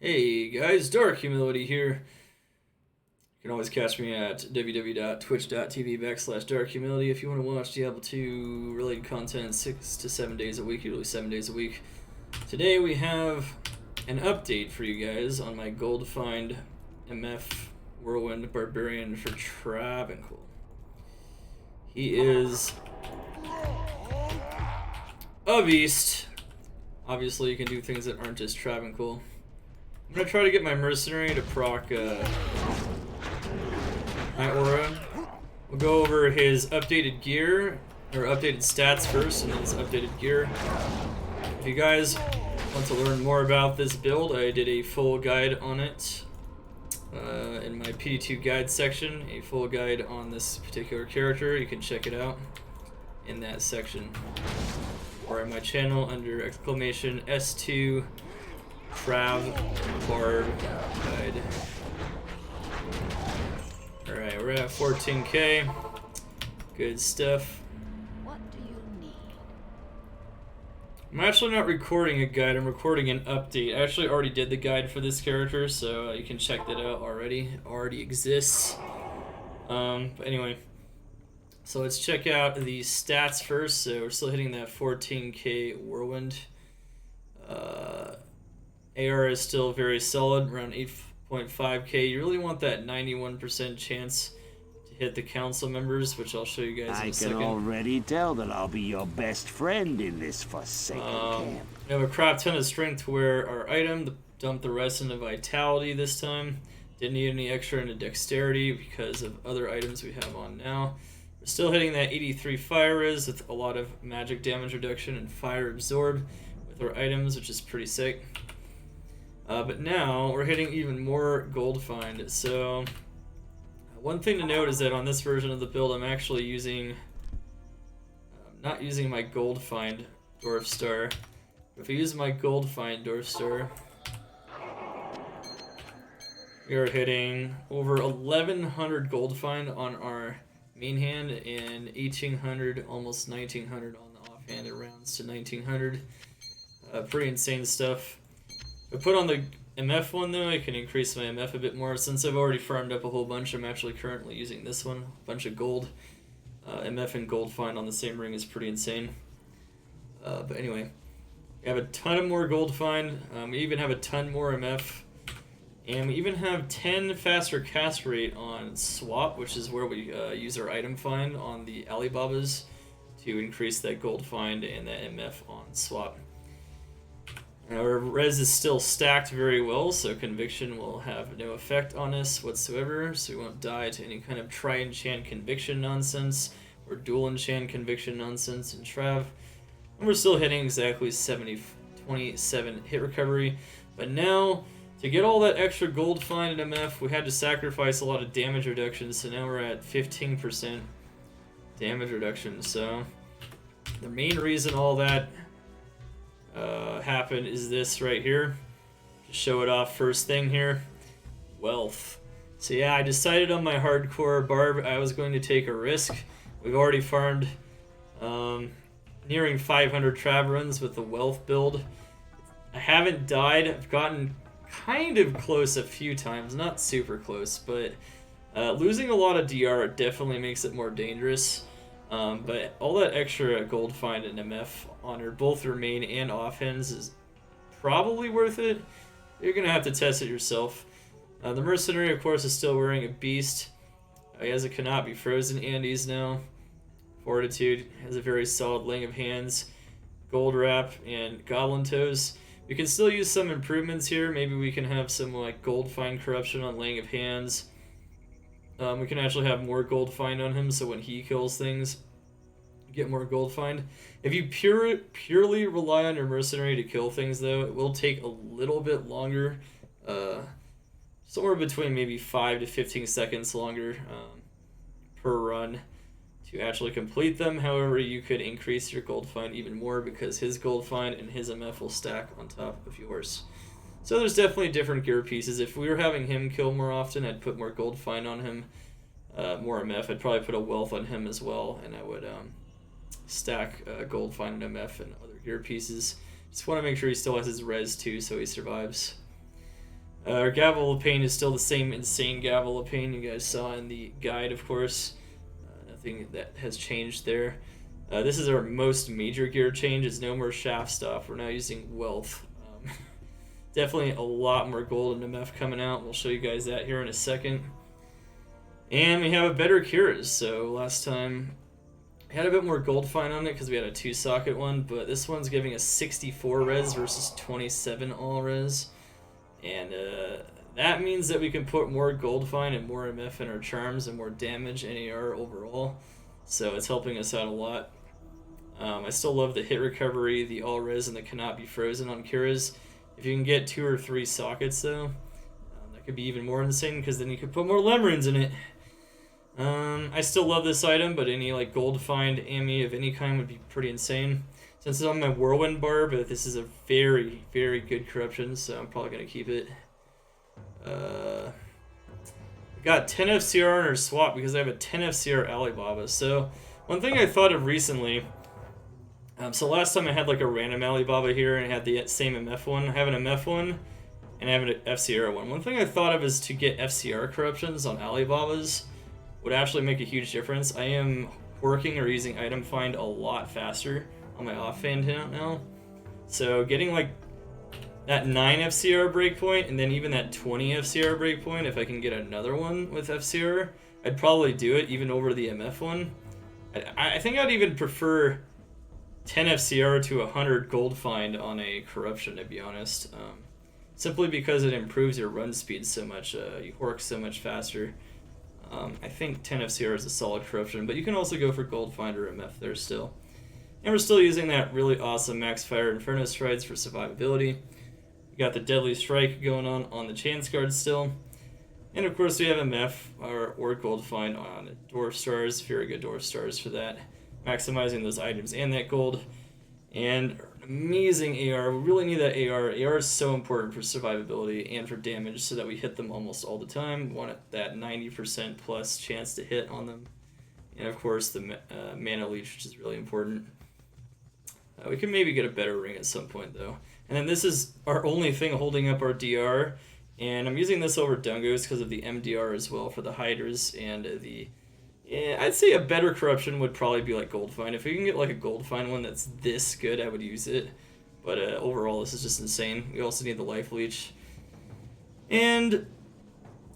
Hey guys, Dark Humility here. You can always catch me at www.twitch.tv/darkhumility if you want to watch Diablo II related content 6 to 7 days a week, usually 7 days a week. Today we have an update for you guys on my Goldfind MF Whirlwind Barbarian for Trav. He is a beast. Obviously you can do things that aren't just Trav. I'm gonna try to get my mercenary to proc my aura. We'll go over his updated gear, or updated stats first, and then his updated gear. If you guys want to learn more about this build, I did a full guide on it in my PD2 guide section, a full guide on this particular character. You can check it out in that section. Or on my channel under exclamation S2 Trav Barb guide. Alright, we're at 14k. Good stuff. What do you need? I'm actually not recording a guide, I'm recording an update. I actually already did the guide for this character, so you can check that out already. It already exists. But anyway, so let's check out the stats first. So we're still hitting that 14k Whirlwind. AR is still very solid, around 8.5k. You really want that 91% chance to hit the council members, which I'll show you guys in a second. I can already tell that I'll be your best friend in this forsaken camp. We have a crap ton of strength to wear our item, dump the rest into vitality this time. Didn't need any extra into dexterity because of other items we have on now. We're still hitting that 83 fire res with a lot of magic damage reduction and fire absorb with our items, which is pretty sick. But now we're hitting even more Goldfind. So one thing to note is that on this version of the build, I'm actually using, not using my Goldfind Dwarf Star. If I use my Goldfind Dwarf Star, we are hitting over 1100 Goldfind on our main hand and 1800, almost 1900 on the offhand. It rounds to 1900. Pretty insane stuff. If I put on the MF one though, I can increase my MF a bit more. Since I've already farmed up a whole bunch, I'm actually currently using this one. A bunch of gold. MF and Goldfind on the same ring is pretty insane. But anyway, we have a ton of more Goldfind. We even have a ton more MF. And we even have 10 faster cast rate on swap, which is where we use our item find on the Alibabas to increase that Goldfind and that MF on swap. Our res is still stacked very well, so conviction will have no effect on us whatsoever, so we won't die to any kind of try-enchant conviction nonsense or dual enchant conviction nonsense in Trav. And we're still hitting exactly 27 hit recovery, but now to get all that extra Goldfind and MF, we had to sacrifice a lot of damage reduction, so now we're at 15% damage reduction. So the main reason all that happened is this right here. Just show it off first thing here. Wealth. So yeah, I decided on my hardcore barb I was going to take a risk. We've already farmed nearing 500 Trav runs with the wealth build. I haven't died. I've gotten kind of close a few times, not super close, but losing a lot of DR definitely makes it more dangerous. But all that extra Goldfind and MF on both your main and offhands is probably worth it. You're gonna have to test it yourself. The mercenary, of course, is still wearing a beast. He has a cannot be frozen Andes now. Fortitude has a very solid laying of hands, gold wrap, and goblin toes. We can still use some improvements here. Maybe we can have some like Goldfind corruption on laying of hands. We can actually have more Goldfind on him, so when he kills things, you get more Goldfind. If you purely rely on your mercenary to kill things, though, it will take a little bit longer. Somewhere between maybe 5 to 15 seconds longer per run to actually complete them. However, you could increase your Goldfind even more because his Goldfind and his MF will stack on top of yours. So there's definitely different gear pieces. If we were having him kill more often, I'd put more Goldfind on him, more MF. I'd probably put a wealth on him as well, and I would stack Goldfind and MF and other gear pieces. Just want to make sure he still has his res too, so he survives. Our Gavel of Pain is still the same insane Gavel of Pain you guys saw in the guide, of course. Nothing that has changed there. This is our most major gear change. It's no more shaft stuff. We're now using wealth. Definitely a lot more gold in MF coming out. We'll show you guys that here in a second. And we have a better cures. So last time we had a bit more Goldfind on it because we had a 2-socket one, but this one's giving us 64 res versus 27 all res. And that means that we can put more Goldfind and more MF in our charms and more damage and AR overall. So it's helping us out a lot. I still love the hit recovery, the all res, and the cannot be frozen on Curas. If you can get 2 or 3 sockets though, that could be even more insane because then you could put more Lemurins in it. I still love this item, but any like Goldfind Ami of any kind would be pretty insane. Since it's on my Whirlwind Barb, this is a very, very good corruption, so I'm probably going to keep it. We got 10 FCR on our swap because I have a 10 FCR Alibaba. So one thing I thought of recently, so last time I had like a random Alibaba here and I had the same MF one. I have an MF one and I have an FCR one. One thing I thought of is to get FCR corruptions on Alibabas would actually make a huge difference. I am working or using item find a lot faster on my offhand now. So getting like that 9 FCR breakpoint and then even that 20 FCR breakpoint, if I can get another one with FCR, I'd probably do it even over the MF one. I think I'd even prefer 10 FCR to 100 Goldfind on a corruption, to be honest. Simply because it improves your run speed so much, you hork so much faster. I think 10 FCR is a solid corruption, but you can also go for Goldfind or MF there still. And we're still using that really awesome Max Fire Inferno Strides for survivability. We got the Deadly Strike going on the Chance Guard still. And of course we have MF or Goldfind on Dwarf Stars, very good Dwarf Stars for that. Maximizing those items and that gold. And amazing AR, we really need that AR. AR is so important for survivability and for damage so that we hit them almost all the time. We want that 90% plus chance to hit on them. And of course the Mana Leech, which is really important. We can maybe get a better ring at some point though. And then this is our only thing holding up our DR. And I'm using this over Dungos because of the MDR as well for the Hydras and the... Yeah, I'd say a better corruption would probably be like Goldfind. If we can get like a Goldfind one that's this good, I would use it. But overall, this is just insane. We also need the Life Leech. And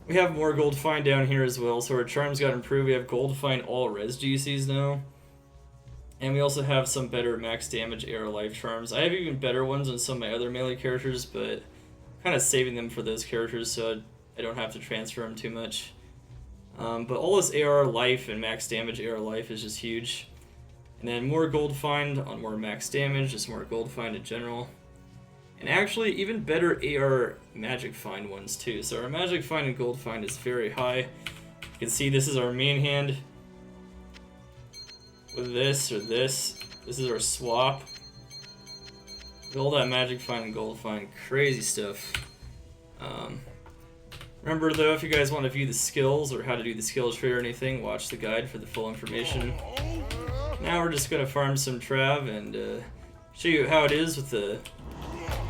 we have more Goldfind down here as well. So our charms got improved. We have Goldfind all res GCs now. And we also have some better max damage AR life charms. I have even better ones on some of my other melee characters, but I'm kind of saving them for those characters so I don't have to transfer them too much. But all this AR life and max damage AR life is just huge. And then more Goldfind on more max damage, just more Goldfind in general. And actually even better AR magic find ones too. So our magic find and Goldfind is very high. You can see this is our main hand. With this or this is our swap. With all that magic find and Goldfind, crazy stuff. Remember though, if you guys want to view the skills or how to do the skill tree or anything, watch the guide for the full information. Now we're just going to farm some Trav and show you how it is with the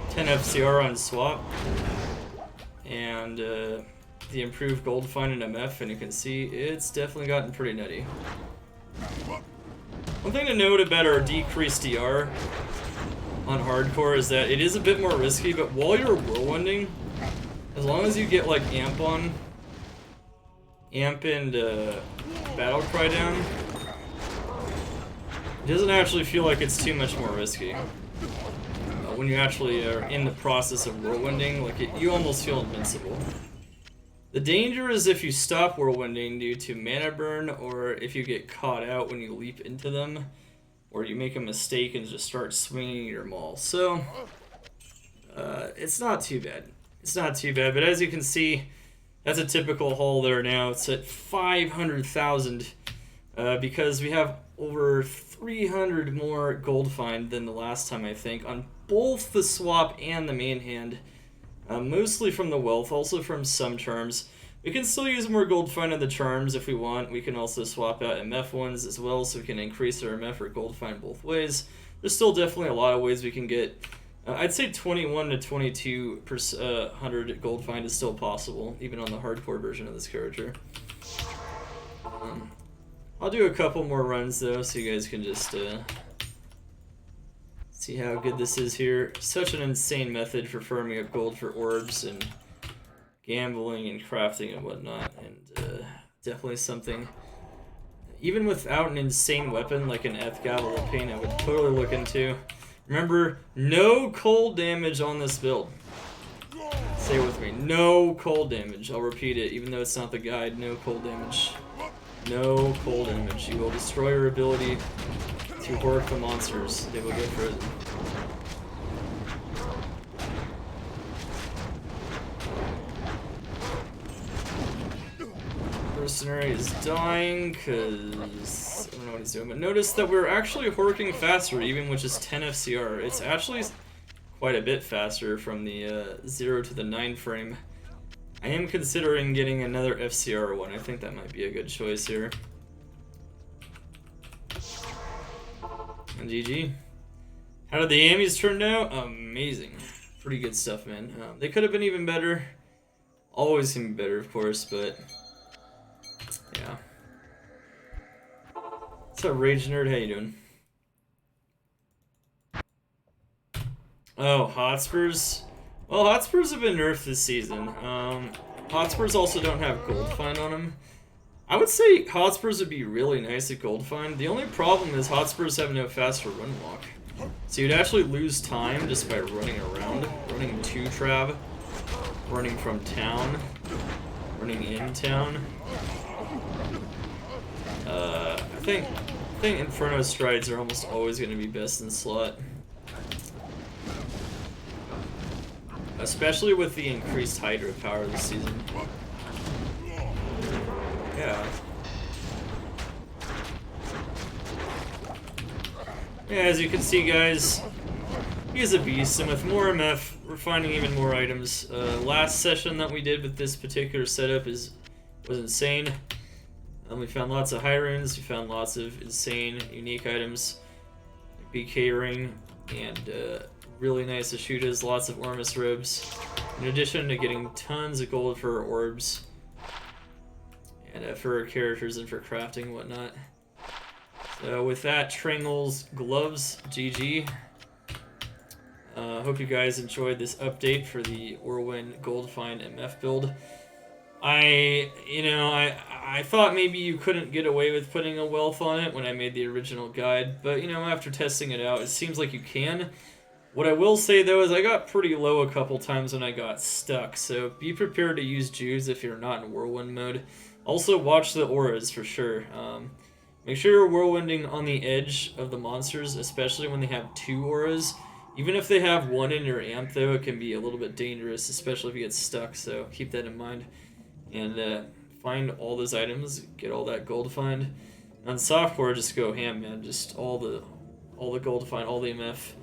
10 FCR on swap. And the improved Goldfind and MF, and you can see it's definitely gotten pretty nutty. One thing to note about our decreased DR on hardcore is that it is a bit more risky, but while you're whirlwinding, as long as you get like Amp on, Amp and Battle Cry down, it doesn't actually feel like it's too much more risky. When you actually are in the process of whirlwinding, like you almost feel invincible. The danger is if you stop whirlwinding due to mana burn, or if you get caught out when you leap into them, or you make a mistake and just start swinging your maul. So, it's not too bad. It's not too bad, but as you can see, that's a typical haul there now. It's at 500,000 because we have over 300 more Goldfind than the last time, I think, on both the swap and the main hand. Mostly from the wealth, also from some charms. We can still use more Goldfind on the charms if we want. We can also swap out MF ones as well, so we can increase our MF or Goldfind both ways. There's still definitely a lot of ways we can get I'd say 21 to 2200 gold find is still possible, even on the hardcore version of this character. I'll do a couple more runs though, so you guys can just see how good this is here. Such an insane method for farming up gold for orbs and gambling and crafting and whatnot, and definitely something. Even without an insane weapon like an Gavel of Pain, I would totally look into. Remember, no cold damage on this build. Stay with me. No cold damage. I'll repeat it, even though it's not the guide. No cold damage. No cold damage. You will destroy your ability to hork the monsters. They will go frozen. Mercenary is dying because I don't know what he's doing, but notice that we're actually horking faster, even with just 10 FCR. It's actually quite a bit faster from the 0 to the 9 frame. I am considering getting another FCR one. I think that might be a good choice here. And GG. How did the Ammies turn out? Amazing. Pretty good stuff, man. They could have been even better. Always can be better, of course, but yeah. What's up, Rage Nerd? How you doing? Oh, Hotspurs. Well, Hotspurs have been nerfed this season. Hotspurs also don't have Goldfind on them. I would say Hotspurs would be really nice at Goldfind. The only problem is Hotspurs have no faster run walk. So you'd actually lose time just by running around. Running to Trav. Running from town. Running in town. I think Inferno Strides are almost always going to be best in slot. Especially with the increased Hydra power this season. Yeah. Yeah, as you can see, guys, he is a beast, and with more MF, we're finding even more items. Last session that we did with this particular setup was insane. We found lots of high runes, we found lots of insane, unique items, BK ring, and really nice Ashutas, lots of Ormus robes, in addition to getting tons of gold for our orbs, and for our characters and for crafting and whatnot. So with that, Trangle's gloves, GG. Hope you guys enjoyed this update for the Whirlwind Goldfind MF build. I thought maybe you couldn't get away with putting a wealth on it when I made the original guide, but after testing it out, it seems like you can. What I will say though is I got pretty low a couple times when I got stuck, so be prepared to use Jews if you're not in whirlwind mode. Also watch the auras for sure. Make sure you're whirlwinding on the edge of the monsters, especially when they have 2 auras. Even if they have 1 in your amp though, it can be a little bit dangerous, especially if you get stuck, so keep that in mind. And find all those items, get all that gold find. On softcore, just go ham, man. Just all the gold find, all the MF.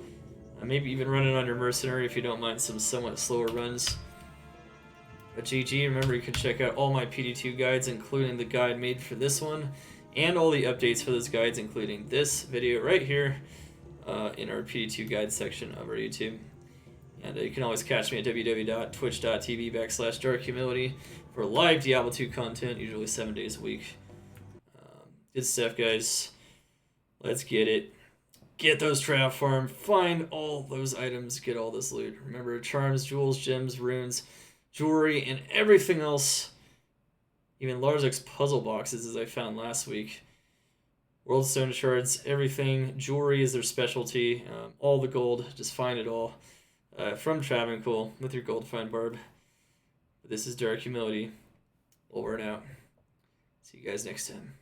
Maybe even run it on your mercenary if you don't mind some somewhat slower runs. But GG, remember you can check out all my PD2 guides, including the guide made for this one, and all the updates for those guides, including this video right here in our PD2 guide section of our YouTube. And you can always catch me at www.twitch.tv/darkhumility for live Diablo 2 content, usually 7 days a week. Good stuff, guys. Let's get it. Get those Trav farm, find all those items, get all this loot. Remember, charms, jewels, gems, runes, jewelry, and everything else. Even Larzak's puzzle boxes, as I found last week. World Stone shards, everything. Jewelry is their specialty. All the gold, just find it all. From Trav & Cool with your Goldfind Barb. This is Dark Humility. Over and out. See you guys next time.